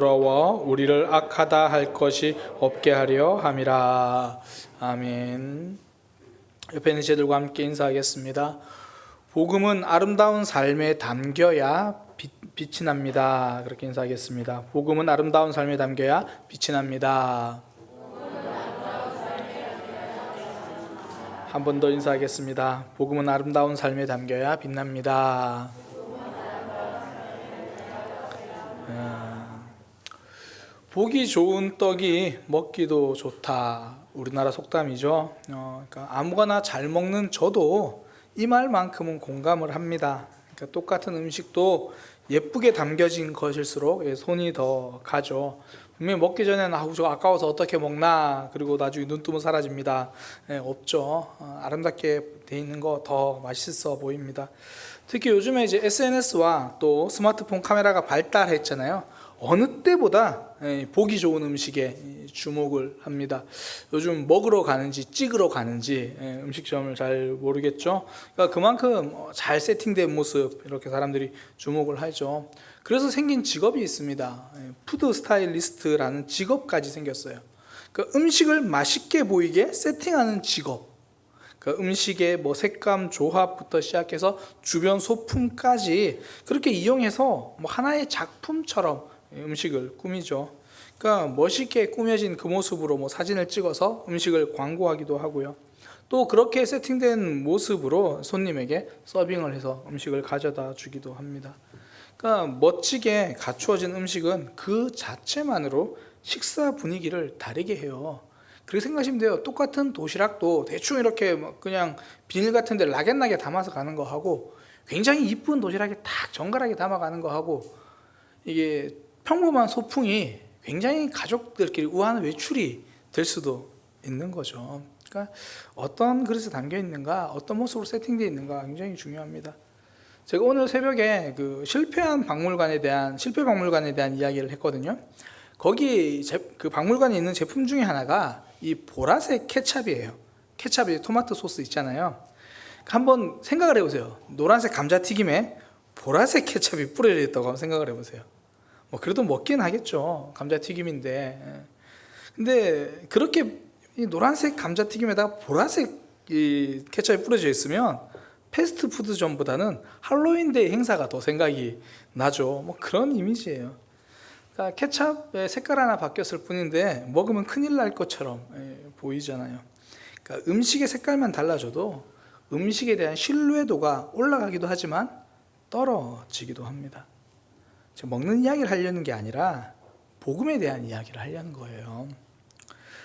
부러워 우리를 악하다 할 것이 없게 하려 함이라. 아멘. 옆에 있는 제들과 함께 인사하겠습니다. 복음은 아름다운 삶에 담겨야 빛이 납니다. 그렇게 인사하겠습니다. 복음은 아름다운 삶에 담겨야 빛이 납니다. 한 번 더 인사하겠습니다. 복음은 아름다운 삶에 담겨야 빛납니다. 보기 좋은 떡이 먹기도 좋다. 우리나라 속담이죠. 그러니까 아무거나 잘 먹는 저도 이 말만큼은 공감을 합니다. 그러니까 똑같은 음식도 예쁘게 담겨진 것일수록 손이 더 가죠. 분명히 먹기 전에는 저 아까워서 어떻게 먹나, 그리고 나중에 눈 뜨면 사라집니다. 없죠. 아름답게 돼 있는 거 더 맛있어 보입니다. 특히 요즘에 이제 SNS와 또 스마트폰 카메라가 발달했잖아요. 어느 때보다 보기 좋은 음식에 주목을 합니다. 요즘 먹으러 가는지 찍으러 가는지 음식점을 잘 모르겠죠. 그러니까 그만큼 잘 세팅된 모습, 이렇게 사람들이 주목을 하죠. 그래서 생긴 직업이 있습니다. 푸드 스타일리스트라는 직업까지 생겼어요. 그러니까 음식을 맛있게 보이게 세팅하는 직업. 그러니까 음식의 색감 조합부터 시작해서 주변 소품까지 그렇게 이용해서 하나의 작품처럼 음식을 꾸미죠. 그러니까 멋있게 꾸며진 그 모습으로 사진을 찍어서 음식을 광고하기도 하고요. 또 그렇게 세팅된 모습으로 손님에게 서빙을 해서 음식을 가져다 주기도 합니다. 그러니까 멋지게 갖추어진 음식은 그 자체만으로 식사 분위기를 다르게 해요. 그렇게 생각하시면 돼요. 똑같은 도시락도 대충 이렇게 그냥 비닐 같은 데 락앤락에 담아서 가는 거 하고, 굉장히 이쁜 도시락에 딱 정갈하게 담아가는 거 하고, 이게 평범한 소풍이 굉장히 가족들끼리 우아한 외출이 될 수도 있는 거죠. 그러니까 어떤 그릇에 담겨 있는가, 어떤 모습으로 세팅되어 있는가 굉장히 중요합니다. 제가 오늘 새벽에 실패 박물관에 대한 이야기를 했거든요. 거기 그 박물관에 있는 제품 중에 하나가 이 보라색 케찹이에요. 케찹이 토마토 소스 있잖아요. 한번 생각을 해보세요. 노란색 감자튀김에 보라색 케찹이 뿌려져 있다고 한번 생각을 해보세요. 그래도 먹긴 하겠죠. 감자튀김인데. 근데 그렇게 이 노란색 감자튀김에다가 보라색 이 케첩이 뿌려져 있으면 패스트푸드점보다는 할로윈데이 행사가 더 생각이 나죠. 그런 이미지예요. 그러니까 케첩의 색깔 하나 바뀌었을 뿐인데 먹으면 큰일 날 것처럼 보이잖아요. 그러니까 음식의 색깔만 달라져도 음식에 대한 신뢰도가 올라가기도 하지만 떨어지기도 합니다. 먹는 이야기를 하려는 게 아니라 복음에 대한 이야기를 하려는 거예요.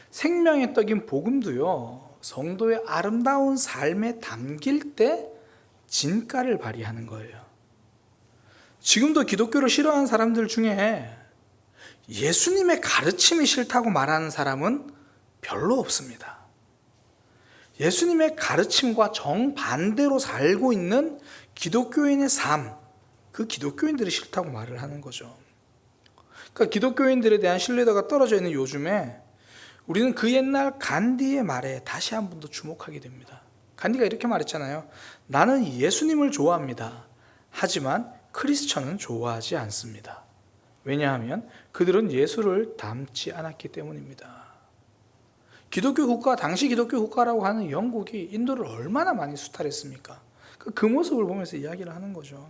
생명의 떡인 복음도요, 성도의 아름다운 삶에 담길 때 진가를 발휘하는 거예요. 지금도 기독교를 싫어하는 사람들 중에 예수님의 가르침이 싫다고 말하는 사람은 별로 없습니다. 예수님의 가르침과 정반대로 살고 있는 기독교인의 삶, 그 기독교인들이 싫다고 말을 하는 거죠. 그러니까 기독교인들에 대한 신뢰도가 떨어져 있는 요즘에 우리는 그 옛날 간디의 말에 다시 한 번 더 주목하게 됩니다. 간디가 이렇게 말했잖아요. 나는 예수님을 좋아합니다. 하지만 크리스천은 좋아하지 않습니다. 왜냐하면 그들은 예수를 닮지 않았기 때문입니다. 기독교 국가, 당시 기독교 국가라고 하는 영국이 인도를 얼마나 많이 수탈했습니까? 그 모습을 보면서 이야기를 하는 거죠.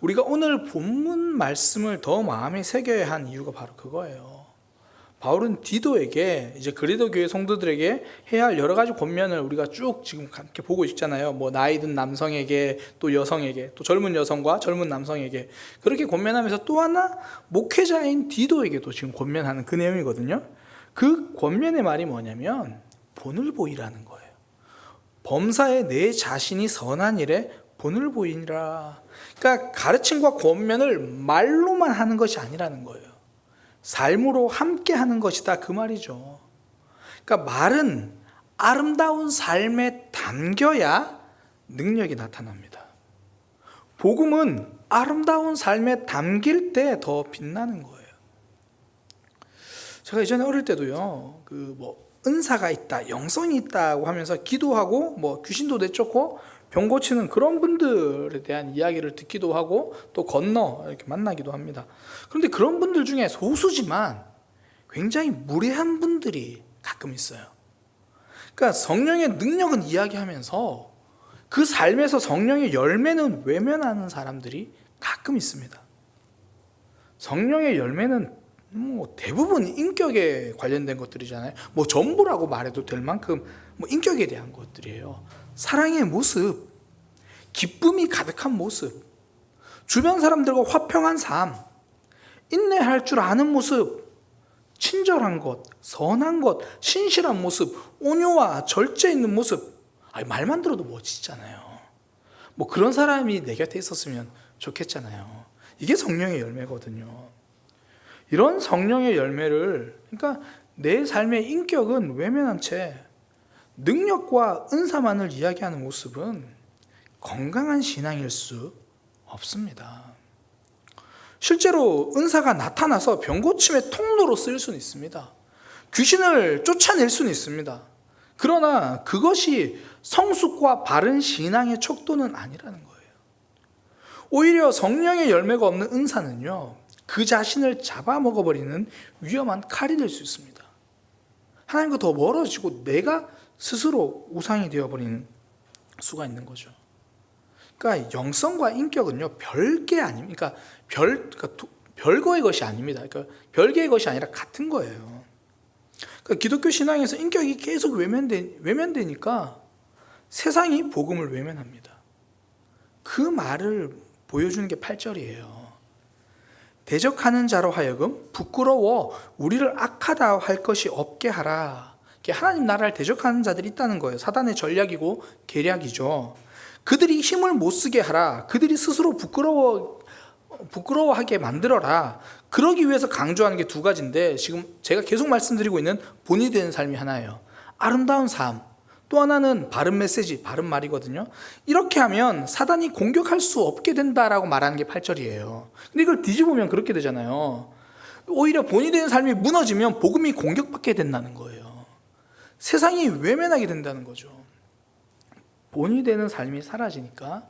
우리가 오늘 본문 말씀을 더 마음에 새겨야 한 이유가 바로 그거예요. 바울은 디도에게, 이제 그리도 교회 성도들에게 해야 할 여러 가지 권면을 우리가 쭉 지금 함께 보고 있잖아요. 나이 든 남성에게, 또 여성에게, 또 젊은 여성과 젊은 남성에게 그렇게 권면하면서 또 하나 목회자인 디도에게도 지금 권면하는 그 내용이거든요. 그 권면의 말이 뭐냐면 본을 보이라는 거예요. 범사에 내 자신이 선한 일에 본을 보이니라. 그러니까 가르침과 권면을 말로만 하는 것이 아니라는 거예요. 삶으로 함께 하는 것이다, 그 말이죠. 그러니까 말은 아름다운 삶에 담겨야 능력이 나타납니다. 복음은 아름다운 삶에 담길 때 더 빛나는 거예요. 제가 예전에 어릴 때도요, 은사가 있다, 영성이 있다고 하면서 기도하고 귀신도 내쫓고 병 고치는 그런 분들에 대한 이야기를 듣기도 하고 또 건너 이렇게 만나기도 합니다. 그런데 그런 분들 중에 소수지만 굉장히 무례한 분들이 가끔 있어요. 그러니까 성령의 능력은 이야기하면서 그 삶에서 성령의 열매는 외면하는 사람들이 가끔 있습니다. 성령의 열매는 대부분 인격에 관련된 것들이잖아요. 전부라고 말해도 될 만큼 인격에 대한 것들이에요. 사랑의 모습, 기쁨이 가득한 모습, 주변 사람들과 화평한 삶, 인내할 줄 아는 모습, 친절한 것, 선한 것, 신실한 모습, 온유와 절제 있는 모습. 말만 들어도 멋지잖아요. 그런 사람이 내 곁에 있었으면 좋겠잖아요. 이게 성령의 열매거든요. 이런 성령의 열매를, 그러니까 내 삶의 인격은 외면한 채 능력과 은사만을 이야기하는 모습은 건강한 신앙일 수 없습니다. 실제로 은사가 나타나서 병 고침의 통로로 쓰일 수는 있습니다. 귀신을 쫓아낼 수는 있습니다. 그러나 그것이 성숙과 바른 신앙의 척도는 아니라는 거예요. 오히려 성령의 열매가 없는 은사는요, 그 자신을 잡아먹어버리는 위험한 칼이 될 수 있습니다. 하나님과 더 멀어지고 내가 스스로 우상이 되어버리는 수가 있는 거죠. 그러니까 영성과 인격은요, 별개 아닙니까? 별거의 것이 아닙니다. 그러니까 별개의 것이 아니라 같은 거예요. 그러니까 기독교 신앙에서 인격이 계속 외면되니까 세상이 복음을 외면합니다. 그 말을 보여주는 게 8절이에요. 대적하는 자로 하여금 부끄러워 우리를 악하다 할 것이 없게 하라. 하나님 나라를 대적하는 자들이 있다는 거예요. 사단의 전략이고 계략이죠. 그들이 힘을 못 쓰게 하라. 그들이 스스로 부끄러워하게 만들어라. 그러기 위해서 강조하는 게 두 가지인데, 지금 제가 계속 말씀드리고 있는 본이 되는 삶이 하나예요. 아름다운 삶. 또 하나는 바른 메시지, 바른 말이거든요. 이렇게 하면 사단이 공격할 수 없게 된다라고 말하는 게 8절이에요. 근데 이걸 뒤집으면 그렇게 되잖아요. 오히려 본이 되는 삶이 무너지면 복음이 공격받게 된다는 거예요. 세상이 외면하게 된다는 거죠. 본이 되는 삶이 사라지니까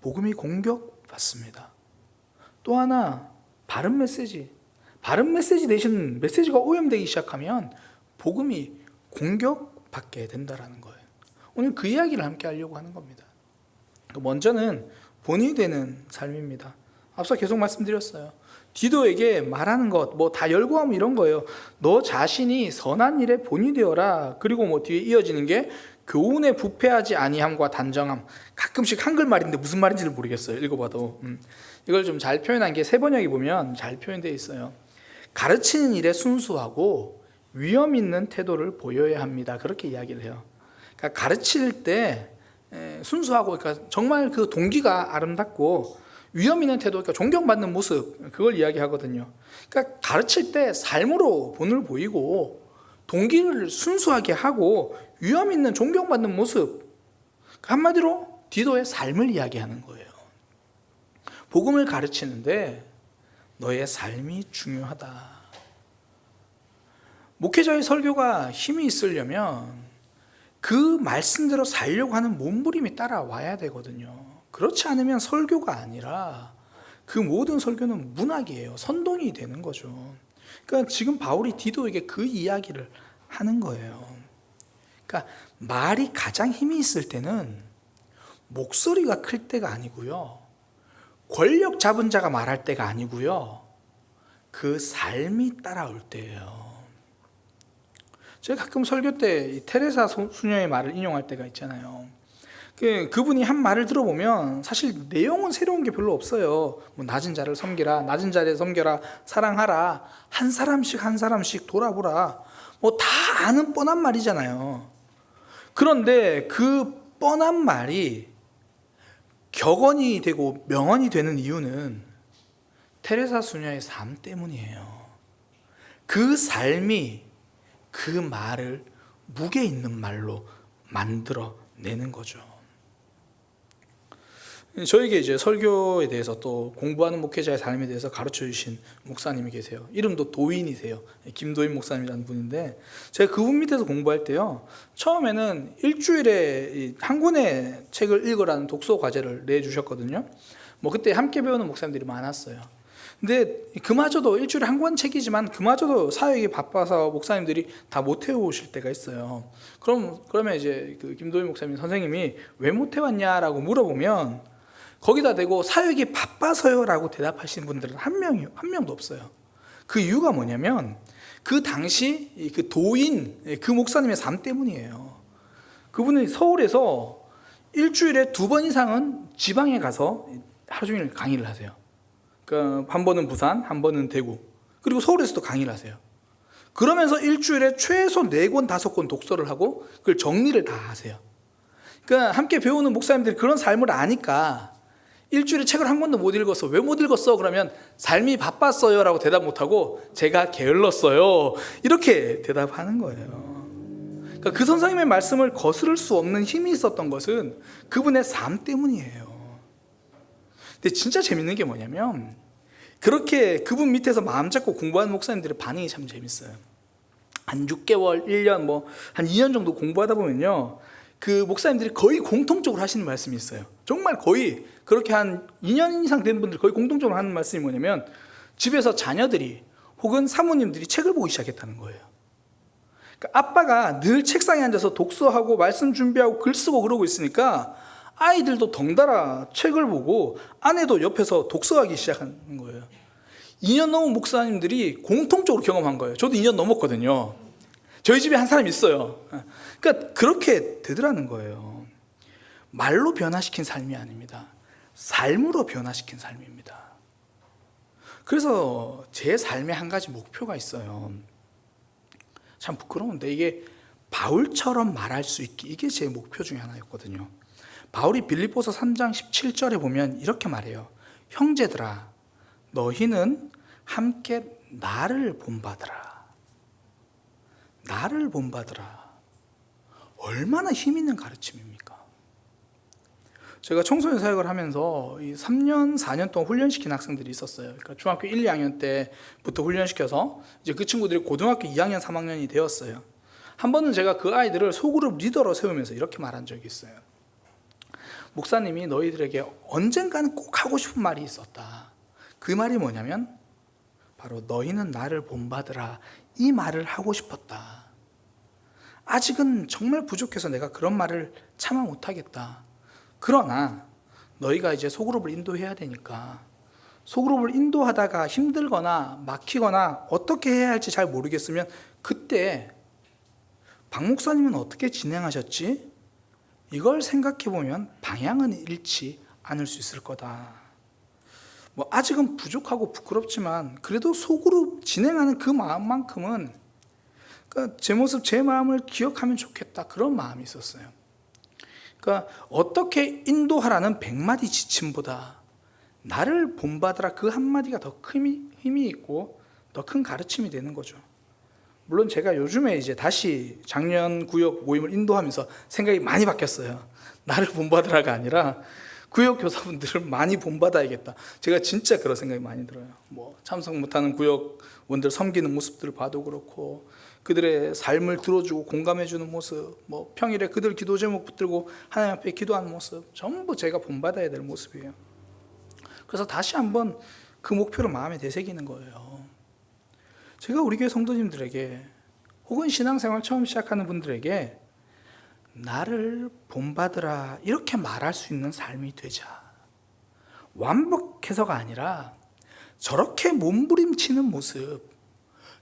복음이 공격받습니다. 또 하나, 바른 메시지 대신 메시지가 오염되기 시작하면 복음이 공격받게 된다는 거예요. 오늘 그 이야기를 함께 하려고 하는 겁니다. 먼저는 본이 되는 삶입니다. 앞서 계속 말씀드렸어요. 디도에게 말하는 것, 다 열거하면 이런 거예요. 너 자신이 선한 일에 본이 되어라. 그리고 뒤에 이어지는 게 교훈에 부패하지 아니함과 단정함. 가끔씩 한글말인데 무슨 말인지를 모르겠어요. 읽어봐도. 이걸 좀 잘 표현한 게 세번역에 보면 잘 표현되어 있어요. 가르치는 일에 순수하고 위험 있는 태도를 보여야 합니다. 그렇게 이야기를 해요. 그러니까 가르칠 때 순수하고, 그러니까 정말 그 동기가 아름답고 위험 있는 태도, 그러니까 존경받는 모습, 그걸 이야기하거든요. 그러니까 가르칠 때 삶으로 본을 보이고 동기를 순수하게 하고 위험 있는 존경받는 모습, 한마디로 디도의 삶을 이야기하는 거예요. 복음을 가르치는데 너의 삶이 중요하다. 목회자의 설교가 힘이 있으려면 그 말씀대로 살려고 하는 몸부림이 따라와야 되거든요. 그렇지 않으면 설교가 아니라 그 모든 설교는 문학이에요. 선동이 되는 거죠. 그러니까 지금 바울이 디도에게 그 이야기를 하는 거예요. 그러니까 말이 가장 힘이 있을 때는 목소리가 클 때가 아니고요, 권력 잡은 자가 말할 때가 아니고요, 그 삶이 따라올 때예요. 제가 가끔 설교 때 테레사 수녀의 말을 인용할 때가 있잖아요. 그분이 한 말을 들어보면 사실 내용은 새로운 게 별로 없어요. 낮은 자를 섬기라, 낮은 자를 섬겨라, 사랑하라, 한 사람씩 돌아보라, 다 아는 뻔한 말이잖아요. 그런데 그 뻔한 말이 격언이 되고 명언이 되는 이유는 테레사 수녀의 삶 때문이에요. 그 삶이 그 말을 무게 있는 말로 만들어내는 거죠. 저에게 이제 설교에 대해서 또 공부하는 목회자의 삶에 대해서 가르쳐 주신 목사님이 계세요. 이름도 도인이세요. 김도인 목사님이라는 분인데, 제가 그분 밑에서 공부할 때요, 처음에는 일주일에 한 권의 책을 읽으라는 독서 과제를 내주셨거든요. 뭐 그때 함께 배우는 목사님들이 많았어요. 근데 그마저도 일주일에 한 권 책이지만 그마저도 사역이 바빠서 목사님들이 다 못 해오실 때가 있어요. 그러면 이제 그 김도인 목사님 선생님이 왜 못 해왔냐라고 물어보면 거기다 대고 사역이 바빠서요라고 대답하시는 분들은 한 명도 없어요. 그 이유가 뭐냐면 그 당시 그 도인 그 목사님의 삶 때문이에요. 그분은 서울에서 일주일에 2번 이상은 지방에 가서 하루 종일 강의를 하세요. 그러니까 한 번은 부산, 한 번은 대구, 그리고 서울에서도 강의를 하세요. 그러면서 일주일에 최소 4권, 5권 독서를 하고 그걸 정리를 다 하세요. 그러니까 함께 배우는 목사님들이 그런 삶을 아니까 일주일에 책을 한 권도 못 읽었어. 왜 못 읽었어? 그러면 삶이 바빴어요 라고 대답 못하고 제가 게을렀어요 이렇게 대답하는 거예요. 그러니까 그 선생님의 말씀을 거스를 수 없는 힘이 있었던 것은 그분의 삶 때문이에요. 근데 진짜 재밌는 게 뭐냐면 그렇게 그분 밑에서 마음 잡고 공부하는 목사님들의 반응이 참 재밌어요. 한 6개월, 1년, 뭐 한 2년 정도 공부하다 보면요, 그 목사님들이 거의 공통적으로 하시는 말씀이 있어요. 정말 거의 그렇게 한 2년 이상 된 분들 거의 공통적으로 하는 말씀이 뭐냐면 집에서 자녀들이 혹은 사모님들이 책을 보기 시작했다는 거예요. 그러니까 아빠가 늘 책상에 앉아서 독서하고 말씀 준비하고 글 쓰고 그러고 있으니까 아이들도 덩달아 책을 보고 아내도 옆에서 독서하기 시작하는 거예요. 2년 넘은 목사님들이 공통적으로 경험한 거예요. 저도 2년 넘었거든요. 저희 집에 한 사람이 있어요. 그러니까 그렇게 되더라는 거예요. 말로 변화시킨 삶이 아닙니다. 삶으로 변화시킨 삶입니다. 그래서 제 삶에 한 가지 목표가 있어요. 참 부끄러운데 이게 바울처럼 말할 수 있기, 이게 제 목표 중에 하나였거든요. 바울이 빌립보서 3장 17절에 보면 이렇게 말해요. 형제들아, 너희는 함께 나를 본받으라. 나를 본받으라. 얼마나 힘 있는 가르침입니까? 제가 청소년 사역을 하면서 3년, 4년 동안 훈련시킨 학생들이 있었어요. 그러니까 중학교 1, 2학년 때부터 훈련시켜서 이제 그 친구들이 고등학교 2학년, 3학년이 되었어요. 한 번은 제가 그 아이들을 소그룹 리더로 세우면서 이렇게 말한 적이 있어요. 목사님이 너희들에게 언젠가는 꼭 하고 싶은 말이 있었다. 그 말이 뭐냐면 바로 너희는 나를 본받으라, 이 말을 하고 싶었다. 아직은 정말 부족해서 내가 그런 말을 참아 못하겠다. 그러나 너희가 이제 소그룹을 인도해야 되니까 소그룹을 인도하다가 힘들거나 막히거나 어떻게 해야 할지 잘 모르겠으면 그때 박 목사님은 어떻게 진행하셨지? 이걸 생각해보면 방향은 잃지 않을 수 있을 거다. 뭐 아직은 부족하고 부끄럽지만 그래도 소그룹 진행하는 그 마음만큼은, 그러니까 제 모습, 제 마음을 기억하면 좋겠다, 그런 마음이 있었어요. 그러니까 어떻게 인도하라는 100마디 지침보다 나를 본받으라 그 한마디가 더 힘이 있고 더 큰 가르침이 되는 거죠. 물론 제가 요즘에 이제 다시 작년 구역 모임을 인도하면서 생각이 많이 바뀌었어요. 나를 본받으라가 아니라 구역 교사분들을 많이 본받아야겠다. 제가 진짜 그런 생각이 많이 들어요. 뭐 참석 못하는 구역원들 섬기는 모습들을 봐도 그렇고, 그들의 삶을 들어주고 공감해주는 모습, 뭐 평일에 그들 기도 제목 붙들고 하나님 앞에 기도하는 모습, 전부 제가 본받아야 될 모습이에요. 그래서 다시 한번 그 목표를 마음에 되새기는 거예요. 제가 우리 교회 성도님들에게 혹은 신앙생활 처음 시작하는 분들에게 나를 본받으라 이렇게 말할 수 있는 삶이 되자. 완벽해서가 아니라 저렇게 몸부림치는 모습,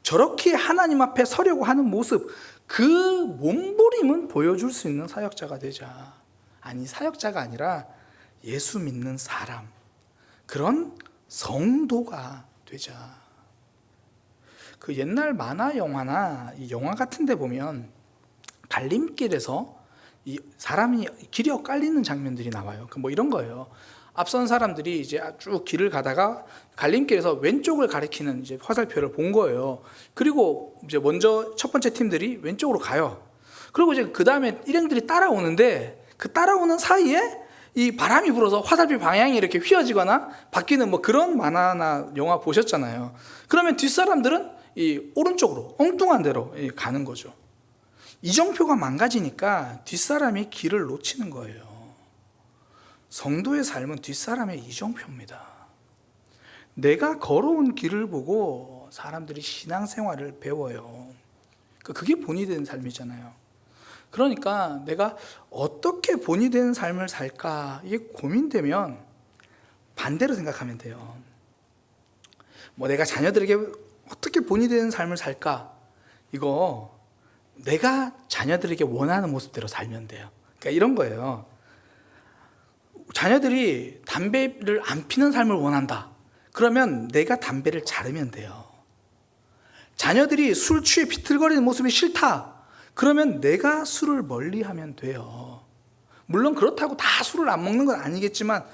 저렇게 하나님 앞에 서려고 하는 모습, 그 몸부림은 보여줄 수 있는 사역자가 되자. 아니, 사역자가 아니라 예수 믿는 사람, 그런 성도가 되자. 그 옛날 만화 영화나 이 영화 같은 데 보면 갈림길에서 이 사람이 길이 엇갈리는 장면들이 나와요. 뭐 이런 거예요. 앞선 사람들이 이제 쭉 길을 가다가 갈림길에서 왼쪽을 가리키는 이제 화살표를 본 거예요. 그리고 이제 먼저 첫 번째 팀들이 왼쪽으로 가요. 그리고 이제 그 다음에 일행들이 따라오는데 그 따라오는 사이에 이 바람이 불어서 화살표 방향이 이렇게 휘어지거나 바뀌는 뭐 그런 만화나 영화 보셨잖아요. 그러면 뒷사람들은 이 오른쪽으로 엉뚱한 데로 가는 거죠. 이정표가 망가지니까 뒷사람이 길을 놓치는 거예요. 성도의 삶은 뒷사람의 이정표입니다. 내가 걸어온 길을 보고 사람들이 신앙생활을 배워요. 그게 본이 되는 삶이잖아요. 그러니까 내가 어떻게 본이 되는 삶을 살까 이게 고민되면 반대로 생각하면 돼요. 뭐 내가 자녀들에게 어떻게 본이 되는 삶을 살까, 이거 내가 자녀들에게 원하는 모습대로 살면 돼요. 그러니까 이런 거예요. 자녀들이 담배를 안 피는 삶을 원한다. 그러면 내가 담배를 자르면 돼요. 자녀들이 술 취해 비틀거리는 모습이 싫다. 그러면 내가 술을 멀리하면 돼요. 물론 그렇다고 다 술을 안 먹는 건 아니겠지만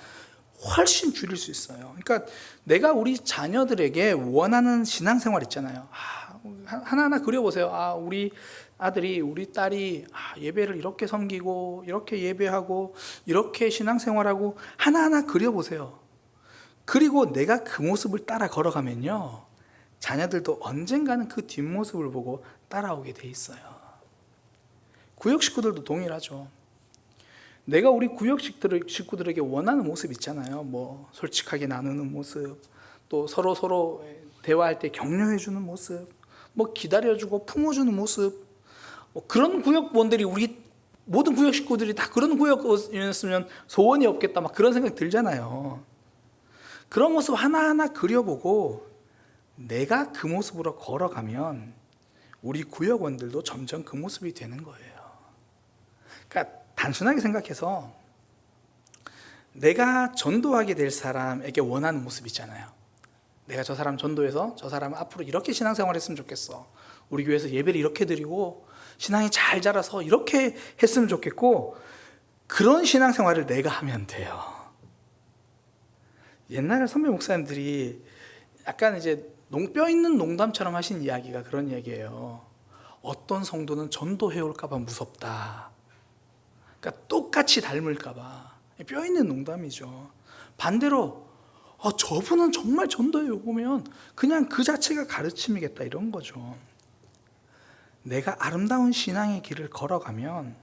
훨씬 줄일 수 있어요. 그러니까 내가 우리 자녀들에게 원하는 신앙생활 있잖아요. 하나하나 그려보세요. 우리 아들이, 우리 딸이 예배를 이렇게 섬기고 이렇게 예배하고 이렇게 신앙생활하고 하나하나 그려보세요. 그리고 내가 그 모습을 따라 걸어가면요, 자녀들도 언젠가는 그 뒷모습을 보고 따라오게 돼 있어요. 구역 식구들도 동일하죠. 내가 우리 구역 식구들에게 원하는 모습 있잖아요. 뭐 솔직하게 나누는 모습, 또 서로 대화할 때 격려해주는 모습, 뭐 기다려주고 품어주는 모습, 뭐 그런 구역원들이, 우리 모든 구역 식구들이 다 그런 구역이었으면 소원이 없겠다, 막 그런 생각이 들잖아요. 그런 모습 하나하나 그려보고 내가 그 모습으로 걸어가면 우리 구역원들도 점점 그 모습이 되는 거예요. 그러니까 단순하게 생각해서 내가 전도하게 될 사람에게 원하는 모습 있잖아요. 내가 저 사람 전도해서 저 사람 앞으로 이렇게 신앙생활 했으면 좋겠어. 우리 교회에서 예배를 이렇게 드리고 신앙이 잘 자라서 이렇게 했으면 좋겠고, 그런 신앙생활을 내가 하면 돼요. 옛날에 선배 목사님들이 약간 이제 뼈 있는 농담처럼 하신 이야기가 그런 이야기예요. 어떤 성도는 전도해올까 봐 무섭다. 그러니까 똑같이 닮을까 봐. 뼈 있는 농담이죠. 반대로 저분은 정말 전도해 오면 그냥 그 자체가 가르침이겠다, 이런 거죠. 내가 아름다운 신앙의 길을 걸어가면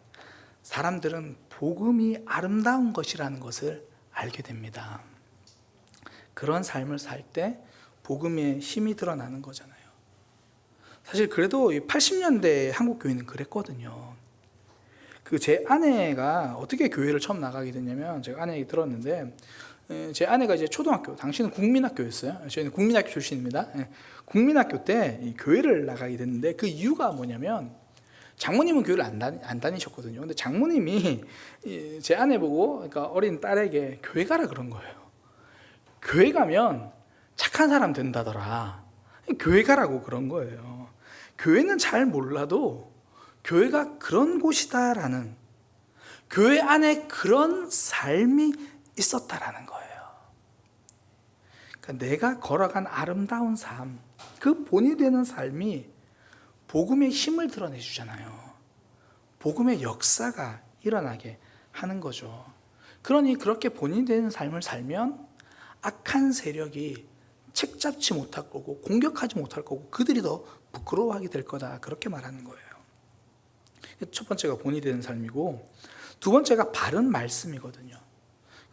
사람들은 복음이 아름다운 것이라는 것을 알게 됩니다. 그런 삶을 살 때 복음의 힘이 드러나는 거잖아요. 사실 그래도 80년대 한국 교회는 그랬거든요. 제 아내가 어떻게 교회를 처음 나가게 됐냐면, 제가 아내 얘기 들었는데, 제 아내가 이제 초등학교, 당시는 국민학교였어요. 저희는 국민학교 출신입니다. 국민학교 때 교회를 나가게 됐는데, 그 이유가 뭐냐면, 장모님은 교회를 안 다니셨거든요. 근데 장모님이 제 아내 보고, 그러니까 어린 딸에게 교회 가라 그런 거예요. 교회 가면 착한 사람 된다더라. 교회 가라고 그런 거예요. 교회는 잘 몰라도 교회가 그런 곳이다라는, 교회 안에 그런 삶이 있었다라는 거예요. 그러니까 내가 걸어간 아름다운 삶, 그 본이 되는 삶이 복음의 힘을 드러내 주잖아요. 복음의 역사가 일어나게 하는 거죠. 그러니 그렇게 본이 되는 삶을 살면 악한 세력이 책잡지 못할 거고 공격하지 못할 거고 그들이 더 부끄러워하게 될 거다, 그렇게 말하는 거예요. 첫 번째가 본이 되는 삶이고, 두 번째가 바른 말씀이거든요.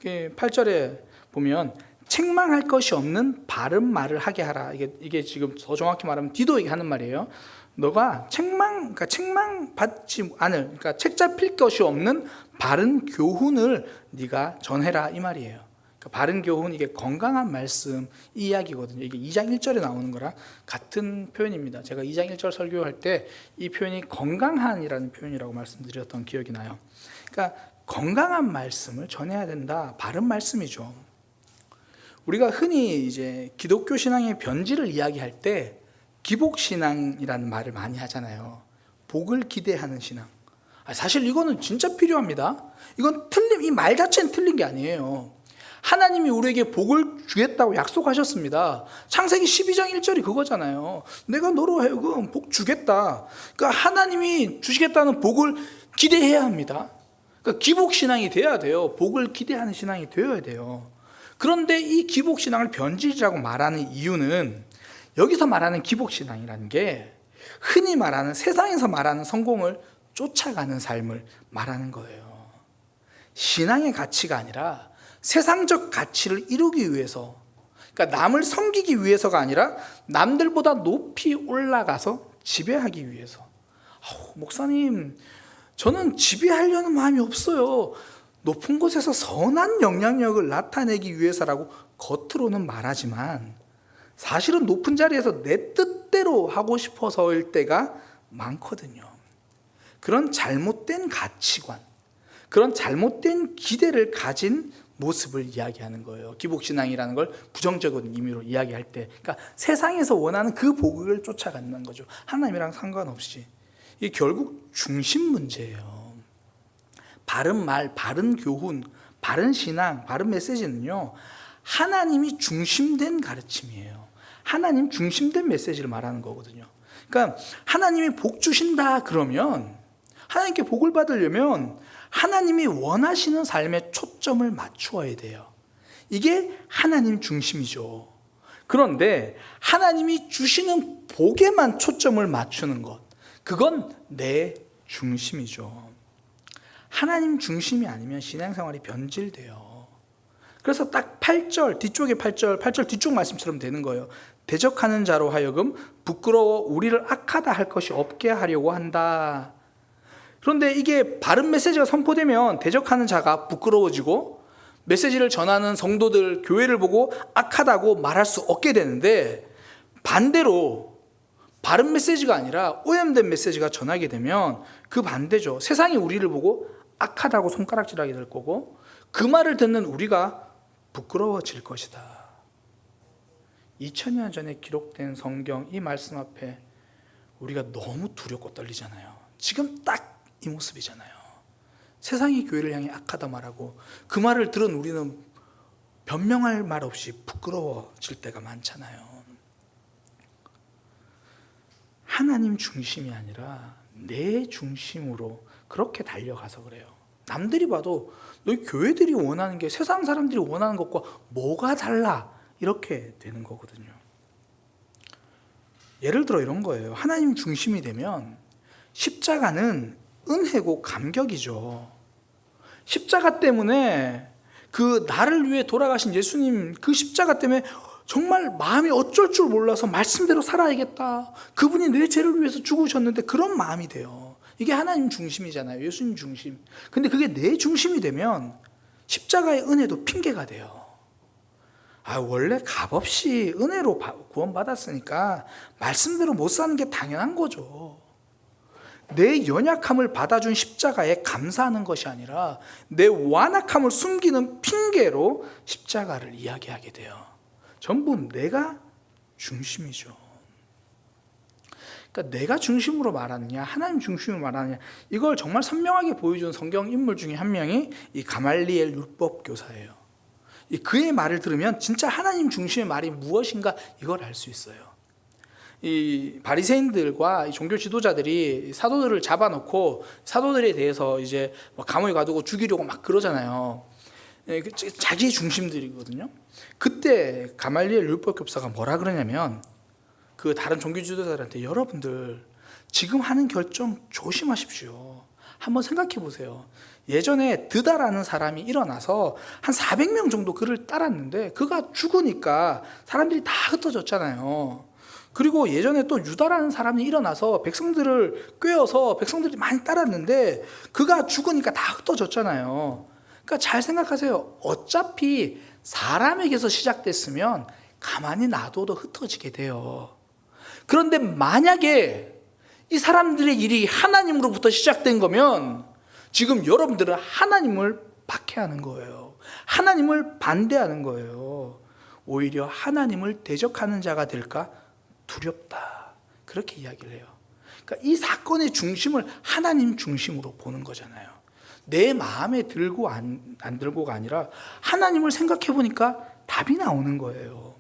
8절에 보면 책망할 것이 없는 바른 말을 하게 하라. 이게 지금 더 정확히 말하면 디도에게 하는 말이에요. 너가 책망받지 않을, 그러니까 책 잡힐 것이 없는 바른 교훈을 네가 전해라, 이 말이에요. 바른 교훈, 이게 건강한 말씀, 이 이야기거든요. 이게 2장 1절에 나오는 거랑 같은 표현입니다. 제가 2장 1절 설교할 때 이 표현이 건강한이라는 표현이라고 말씀드렸던 기억이 나요. 그러니까 건강한 말씀을 전해야 된다, 바른 말씀이죠. 우리가 흔히 이제 기독교 신앙의 변질을 이야기할 때 기복신앙이라는 말을 많이 하잖아요. 복을 기대하는 신앙. 사실 이거는 진짜 필요합니다. 이건 이 말 자체는 틀린 게 아니에요. 하나님이 우리에게 복을 주겠다고 약속하셨습니다. 창세기 12장 1절이 그거잖아요. 내가 너로 하여금 복 주겠다. 그러니까 하나님이 주시겠다는 복을 기대해야 합니다. 그러니까 기복신앙이 돼야 돼요. 복을 기대하는 신앙이 되어야 돼요. 그런데 이 기복신앙을 변질이라고 말하는 이유는 여기서 말하는 기복신앙이라는 게 흔히 말하는 세상에서 말하는 성공을 쫓아가는 삶을 말하는 거예요. 신앙의 가치가 아니라 세상적 가치를 이루기 위해서, 그러니까 남을 섬기기 위해서가 아니라 남들보다 높이 올라가서 지배하기 위해서. 목사님, 저는 지배하려는 마음이 없어요. 높은 곳에서 선한 영향력을 나타내기 위해서라고 겉으로는 말하지만 사실은 높은 자리에서 내 뜻대로 하고 싶어서일 때가 많거든요. 그런 잘못된 가치관, 그런 잘못된 기대를 가진 모습을 이야기하는 거예요. 기복신앙이라는 걸 부정적인 의미로 이야기할 때, 그러니까 세상에서 원하는 그 복을 쫓아가는 거죠. 하나님이랑 상관없이. 이게 결국 중심 문제예요. 바른 말, 바른 교훈, 바른 신앙, 바른 메시지는요, 하나님이 중심된 가르침이에요. 하나님 중심된 메시지를 말하는 거거든요. 그러니까 하나님이 복 주신다 그러면, 하나님께 복을 받으려면 하나님이 원하시는 삶에 초점을 맞추어야 돼요. 이게 하나님 중심이죠. 그런데 하나님이 주시는 복에만 초점을 맞추는 것, 그건 내 중심이죠. 하나님 중심이 아니면 신앙생활이 변질돼요. 그래서 딱 8절 뒤쪽에 8절 뒤쪽 말씀처럼 되는 거예요. 대적하는 자로 하여금 부끄러워 우리를 악하다 할 것이 없게 하려고 한다. 그런데 이게 바른 메시지가 선포되면 대적하는 자가 부끄러워지고 메시지를 전하는 성도들, 교회를 보고 악하다고 말할 수 없게 되는데, 반대로 바른 메시지가 아니라 오염된 메시지가 전하게 되면 그 반대죠. 세상이 우리를 보고 악하다고 손가락질하게 될 거고 그 말을 듣는 우리가 부끄러워질 것이다. 2000년 전에 기록된 성경 이 말씀 앞에 우리가 너무 두렵고 떨리잖아요. 지금 딱 이 모습이잖아요. 세상이 교회를 향해 악하다 말하고 그 말을 들은 우리는 변명할 말 없이 부끄러워질 때가 많잖아요. 하나님 중심이 아니라 내 중심으로 그렇게 달려가서 그래요. 남들이 봐도 너희 교회들이 원하는 게 세상 사람들이 원하는 것과 뭐가 달라? 이렇게 되는 거거든요. 예를 들어 이런 거예요. 하나님 중심이 되면 십자가는 은혜고 감격이죠. 십자가 때문에 그 나를 위해 돌아가신 예수님 그 십자가 때문에 정말 마음이 어쩔 줄 몰라서 말씀대로 살아야겠다. 그분이 내 죄를 위해서 죽으셨는데 그런 마음이 돼요. 이게 하나님 중심이잖아요. 예수님 중심. 근데 그게 내 중심이 되면 십자가의 은혜도 핑계가 돼요. 원래 값없이 은혜로 구원받았으니까 말씀대로 못 사는 게 당연한 거죠. 내 연약함을 받아준 십자가에 감사하는 것이 아니라 내 완악함을 숨기는 핑계로 십자가를 이야기하게 돼요. 전부 내가 중심이죠. 그러니까 내가 중심으로 말하느냐, 하나님 중심으로 말하느냐, 이걸 정말 선명하게 보여준 성경 인물 중에 한 명이 이 가말리엘 율법 교사예요. 그의 말을 들으면 진짜 하나님 중심의 말이 무엇인가 이걸 알 수 있어요. 이 바리새인들과 종교 지도자들이 사도들을 잡아놓고 사도들에 대해서 이제 감옥에 가두고 죽이려고 막 그러잖아요. 자기 중심들이거든요. 그때 가말리엘 율법 교사가 뭐라 그러냐면 그 다른 종교 지도자들한테 여러분들 지금 하는 결정 조심하십시오. 한번 생각해 보세요. 예전에 드다라는 사람이 일어나서 한 400명 정도 그를 따랐는데 그가 죽으니까 사람들이 다 흩어졌잖아요. 그리고 예전에 또 유다라는 사람이 일어나서 백성들을 꿰어서 백성들이 많이 따랐는데 그가 죽으니까 다 흩어졌잖아요. 그러니까 잘 생각하세요. 어차피 사람에게서 시작됐으면 가만히 놔둬도 흩어지게 돼요. 그런데 만약에 이 사람들의 일이 하나님으로부터 시작된 거면 지금 여러분들은 하나님을 박해하는 거예요. 하나님을 반대하는 거예요. 오히려 하나님을 대적하는 자가 될까 두렵다. 그렇게 이야기를 해요. 그러니까 이 사건의 중심을 하나님 중심으로 보는 거잖아요. 내 마음에 들고 안 들고가 아니라 하나님을 생각해 보니까 답이 나오는 거예요.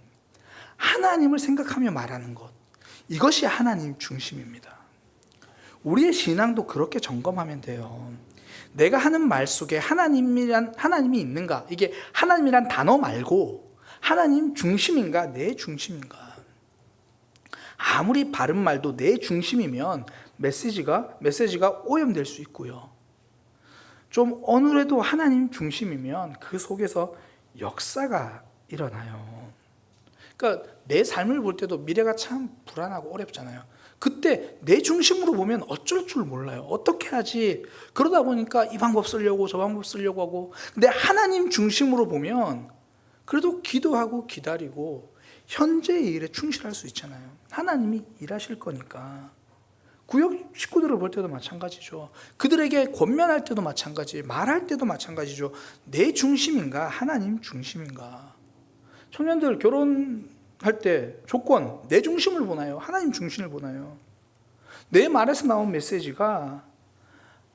하나님을 생각하며 말하는 것. 이것이 하나님 중심입니다. 우리의 신앙도 그렇게 점검하면 돼요. 내가 하는 말 속에 하나님이 있는가? 이게 하나님이란 단어 말고 하나님 중심인가? 내 중심인가? 아무리 바른 말도 내 중심이면 메시지가 오염될 수 있고요. 좀 어느래도 하나님 중심이면 그 속에서 역사가 일어나요. 그러니까 내 삶을 볼 때도 미래가 참 불안하고 어렵잖아요. 그때 내 중심으로 보면 어쩔 줄 몰라요. 어떻게 하지? 그러다 보니까 이 방법 쓰려고 저 방법 쓰려고 하고, 근데 하나님 중심으로 보면 그래도 기도하고 기다리고 현재의 일에 충실할 수 있잖아요. 하나님이 일하실 거니까. 구역 식구들을 볼 때도 마찬가지죠. 그들에게 권면할 때도 마찬가지, 말할 때도 마찬가지죠. 내 중심인가? 하나님 중심인가? 청년들 결혼할 때 조건, 내 중심을 보나요? 하나님 중심을 보나요? 내 말에서 나온 메시지가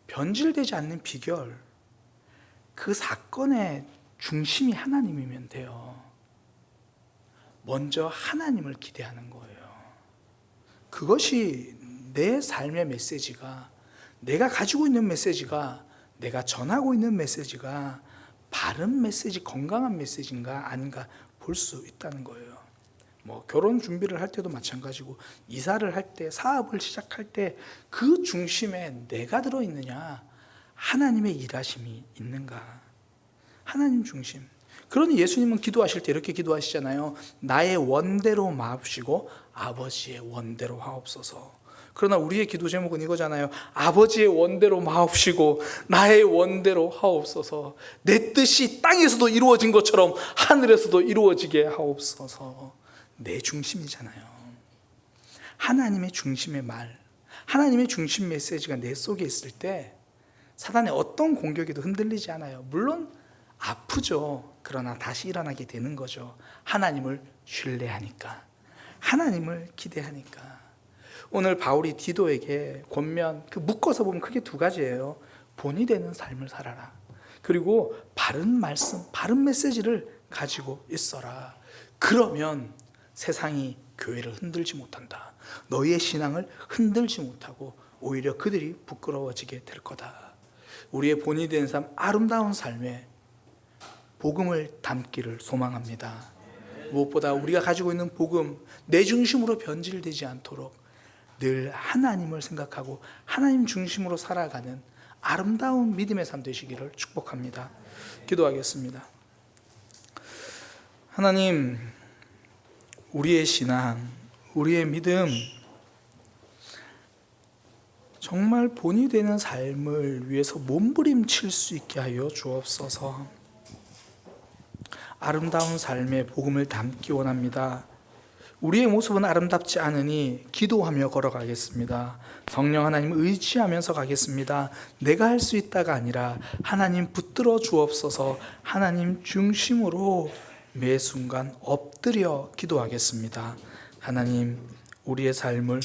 변질되지 않는 비결, 그 사건의 중심이 하나님이면 돼요. 먼저 하나님을 기대하는 거예요. 그것이 내 삶의 메시지가, 내가 가지고 있는 메시지가, 내가 전하고 있는 메시지가 바른 메시지, 건강한 메시지인가 아닌가 볼 수 있다는 거예요. 뭐 결혼 준비를 할 때도 마찬가지고, 이사를 할 때, 사업을 시작할 때 그 중심에 내가 들어있느냐, 하나님의 일하심이 있는가, 하나님 중심. 그러니 예수님은 기도하실 때 이렇게 기도하시잖아요. 나의 원대로 마옵시고 아버지의 원대로 하옵소서. 그러나 우리의 기도 제목은 이거잖아요. 아버지의 원대로 마옵시고 나의 원대로 하옵소서. 내 뜻이 땅에서도 이루어진 것처럼 하늘에서도 이루어지게 하옵소서. 내 중심이잖아요. 하나님의 중심의 말, 하나님의 중심 메시지가 내 속에 있을 때 사단의 어떤 공격에도 흔들리지 않아요. 물론 아프죠. 그러나 다시 일어나게 되는 거죠. 하나님을 신뢰하니까, 하나님을 기대하니까. 오늘 바울이 디도에게 권면, 묶어서 보면 크게 두 가지예요. 본이 되는 삶을 살아라. 그리고 바른 말씀, 바른 메시지를 가지고 있어라. 그러면 세상이 교회를 흔들지 못한다. 너희의 신앙을 흔들지 못하고 오히려 그들이 부끄러워지게 될 거다. 우리의 본이 되는 삶, 아름다운 삶에 복음을 담기를 소망합니다. 무엇보다 우리가 가지고 있는 복음, 내 중심으로 변질되지 않도록 늘 하나님을 생각하고 하나님 중심으로 살아가는 아름다운 믿음의 삶 되시기를 축복합니다. 기도하겠습니다. 하나님, 우리의 신앙, 우리의 믿음, 정말 본이 되는 삶을 위해서 몸부림칠 수 있게 하여 주옵소서. 아름다운 삶의 복음을 담기 원합니다. 우리의 모습은 아름답지 않으니 기도하며 걸어가겠습니다. 성령 하나님 의지하면서 가겠습니다. 내가 할 수 있다가 아니라 하나님 붙들어 주옵소서. 하나님 중심으로 매 순간 엎드려 기도하겠습니다. 하나님, 우리의 삶을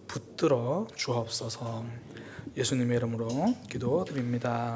붙들어 주옵소서. 예수님의 이름으로 기도드립니다.